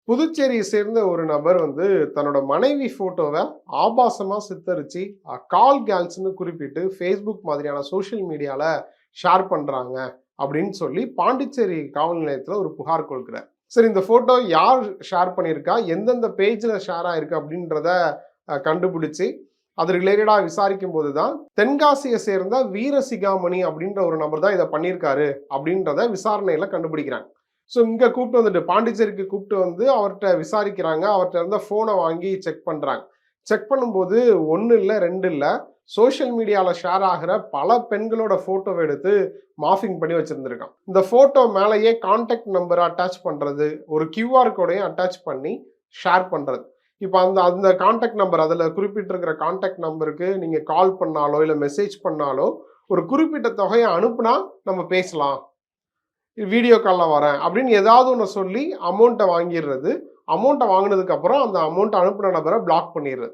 புதுச்சேரியை சேர்ந்த ஒரு நபர் வந்து தன்னோட மனைவி போட்டோவை ஆபாசமா சித்தரிச்சு கால் கேர்ள்ஸ்னு குறிப்பிட்டு ஃபேஸ்புக் மாதிரியான சோஷியல் மீடியால ஷேர் பண்றாங்க அப்படின்னு சொல்லி பாண்டிச்சேரி காவல் நிலையத்துல ஒரு புகார் கொடுக்கிறார். சரி, இந்த போட்டோ யார் ஷேர் பண்ணியிருக்கா, எந்தெந்த பேஜ்ல ஷேர் ஆயிருக்கு அப்படின்றத கண்டுபிடிச்சு அது ரிலேட்டடா விசாரிக்கும் போதுதான் தென்காசியை சேர்ந்த வீரசிகாமணி அப்படின்ற ஒரு நபர் தான் இதை பண்ணியிருக்காரு அப்படின்றத விசாரணையில கண்டுபிடிக்கிறாங்க. ஸோ இங்க கூப்பிட்டு வந்துட்டு பாண்டிச்சேரிக்கு கூப்பிட்டு வந்து அவர்கிட்ட விசாரிக்கிறாங்க. அவர்கிட்ட இருந்த போனை வாங்கி செக் பண்றாங்க. செக் பண்ணும்போது ஒன்னு இல்ல, ரெண்டு இல்ல, சோஷியல் மீடியால ஷேர் ஆகிற பல பெண்களோட போட்டோவை எடுத்து மார்பிங் பண்ணி வச்சிருந்திருக்கான். இந்த போட்டோ மேலேயே கான்டாக்ட் நம்பரை அட்டாச் பண்றது, ஒரு கியூஆர் கோடையும் அட்டாச் பண்ணி ஷேர் பண்றது. இப்போ அந்த அந்த கான்டாக்ட் நம்பர், அதுல குறிப்பிட்டிருக்கிற கான்டாக்ட் நம்பருக்கு நீங்க கால் பண்ணாலோ இல்ல மெசேஜ் பண்ணாலோ ஒரு குறிப்பிட்ட தொகையை அனுப்புனா நம்ம பேசலாம், வீடியோ கால்ல வரேன் அப்படின்னு ஏதாவது ஒன்று சொல்லி அமௌண்ட்டை வாங்கிடுறது. அமௌண்ட்டை வாங்கினதுக்கு அப்புறம் அந்த அமௌண்ட் அனுப்புன நபரை பிளாக் பண்ணிடுறது.